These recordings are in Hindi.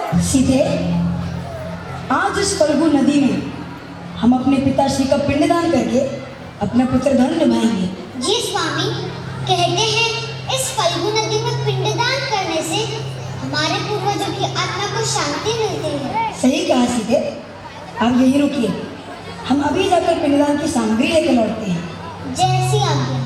सीधे आज इस फल्गु नदी में हम अपने पिताश्री का पिंडदान करके अपना पुत्र धर्म निभाएंगे। जी स्वामी, कहते हैं इस फल्गु नदी में पिंडदान करने से हमारे पूर्वजों की आत्मा को शांति मिलती है। सही कहा सीधे, आप यही रुकिए, हम अभी जाकर पिंडदान की सामग्री लेकर लौटते हैं। जैसी आज्ञा।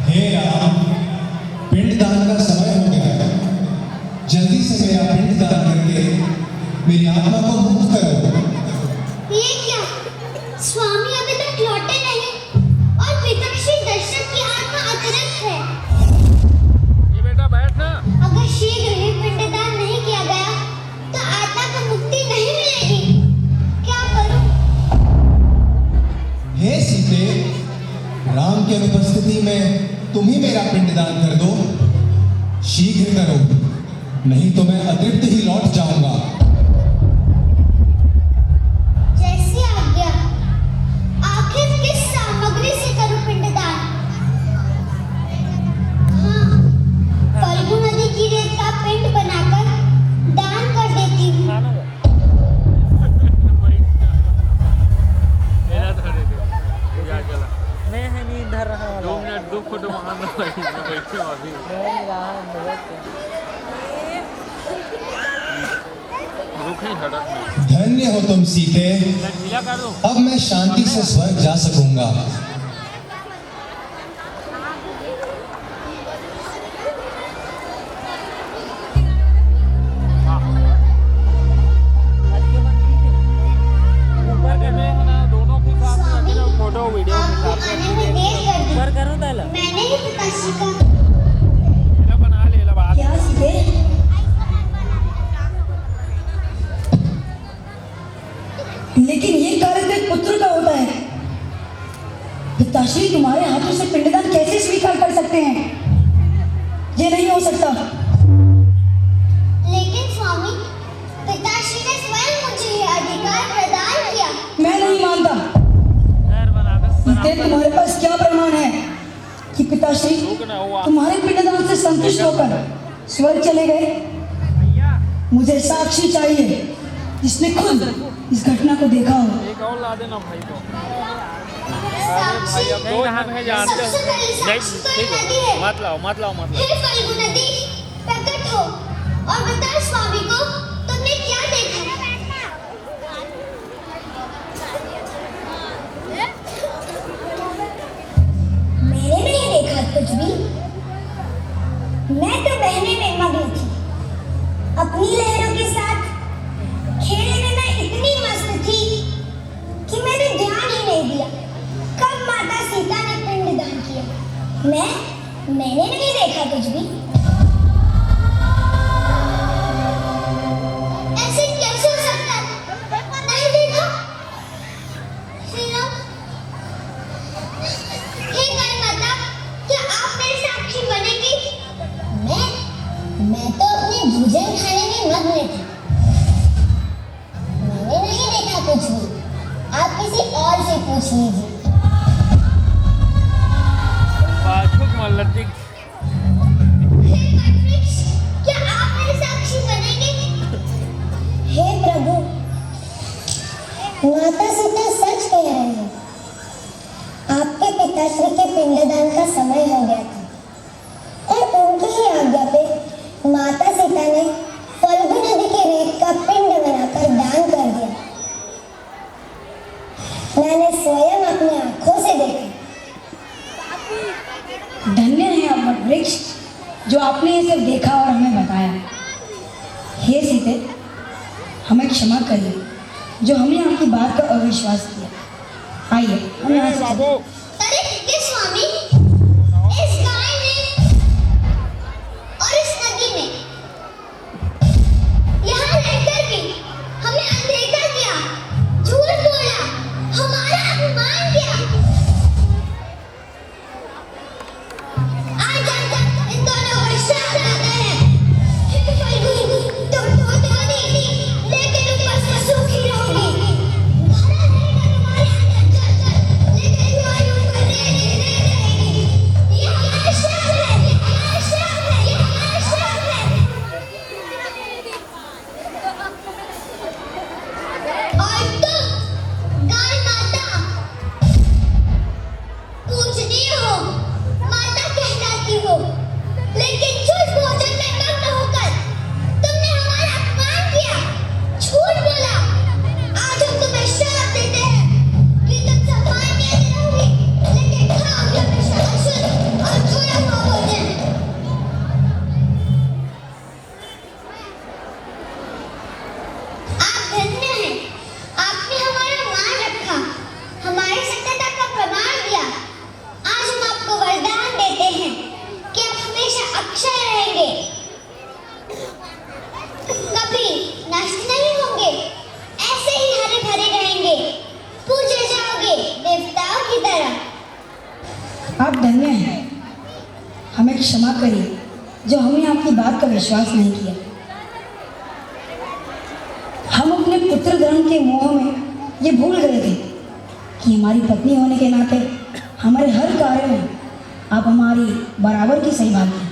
हे राम, पिंडदान का समय हो गया है, जल्दी से मेरा पिंडदान करके मेरी आत्मा को मुक्त करो। ये क्या? स्वामी अभी तक लौटे नहीं और पिताश्री दर्शक की आत्मा अतरंग है। ये बेटा बैठ ना। अगर शीघ्र ही पिंडदान नहीं किया गया तो आत्मा को मुक्ति नहीं मिलेगी। क्या करूं? हे सीते, राम की अनुपस्थिति में तुम ही मेरा पिंडदान कर दो। शीघ्र करो, नहीं तो मैं अतृप्त ही लौट जाऊंगा। जैसी आज्ञा। आखिर किस सामग्री से करूं पिंडदान? हाँ, फल्गु नदी की रेत का पिंड बनाकर दान कर देती हूँ। मेरा धरे दे। या चला। मैं है नहीं इधर रहा वाला। 2 मिनट 2 फोटो मारना पड़ेगा। मैं बैठे हूँ अभी। रुक नहीं हटक में। धन्य हो तुम सीते, ढीला कर दो। अब मैं शांति से स्वर्ग जा सकूंगा। अरे मैं है ना दोनों के साथ स्वामी, रखना फोटो वीडियो के आपको साथ। आने में देर कर दी। ऊपर करो ताला। मैंने ही पिताश्री का मेरा बना ले ला बात। क्या सीधे? लेकिन ये कार्य तो एक पुत्र का होता है। पिताश्री तुम्हारे हाथों से पिंडदान कैसे स्वीकार कर सकते हैं? ये नहीं हो सकता। लेकिन स्वामी, पिताश्री ने स्वयं मुझे ये अधिकार प्रदान किया। मैं नहीं मानता। घर बना दे। सीधे, तुम्हारे पास क्या प्रमाण है कि पिताश्री तुम्हारे पिंडदान से संतुष्ट होकर स्वर्ग चले गए? मुझे साक्षी चाहिए जिसने खुद इस घटना को देखा हो। एक और ला देना भाई को। साक्षी, भाई अब 2 जन है जानते हो। सबसे पहले नहीं साक्षी तो ठीक नदी है। है। मत लाओ मत लाओ मत लाओ। फिर फल्गु नदी, प्रकट हो और बता स्वामी को तुमने क्या देखा। मैंने नहीं देखा कुछ भी। मैं तो बहने में मग्न थी। अपनी लहरों के साथ खेलने में मैं इतनी मस्त थी कि मैंने ध्यान ही नहीं दिया कब माता सीता ने पिंडदान किया। मैंने नहीं देखा कुछ भी। ऐसे कैसे हो सकता है? नहीं देखा? श्री राम, हे गाय माता, क्या आप मेरी साक्षी बनेगी? मैं तो अपने भोजन खाने में मग्न थी। मैंने नहीं देखा कुछ भी। आप किसी और से पूछ लीजिए। पाछुक मल्लती। हे वटवृक्ष, क्या आप मेरी साक्षी बनेंगे? हे प्रभु, माता सीता सच कह रहे हैं। आपके पिताश्री के पिंडदान का समय हो गया था और उनकी ही आज्ञा पे माता सीता ने फल्गु नदी के रेत का पिंड बनाकर दान कर दिया। मैंने स्वयं अपनी आंखों से देखा। धन्य है आप वटवृक्ष, जो आपने ये सब देखा और हमें बताया। हे सीते, हमें क्षमा करिए जो हमने आपकी बात का अविश्वास किया। आइए हम यहाँ से बाबू अरे ये स्वामी, इस गाय ने और इस नदी ने यहाँ रहकर भी हमें अनदेखा किया, झूठ बोला, हमारा अपमान किया। आज इन दोनों को श्राप लाना है। हे फल्गु, तुम तो नहीं, लेकिन ऊपर से सूखी रहोगी। भरा रहेगा तुम्हारे अंदर जल, लेकिन आप धन्य हैं। हमें क्षमा करिए जो हमने आपकी बात का विश्वास नहीं किया। हम अपने पुत्र धर्म के मोह में ये भूल गए थे कि हमारी पत्नी होने के नाते हमारे हर कार्य में आप हमारी बराबर की सहभागी हैं।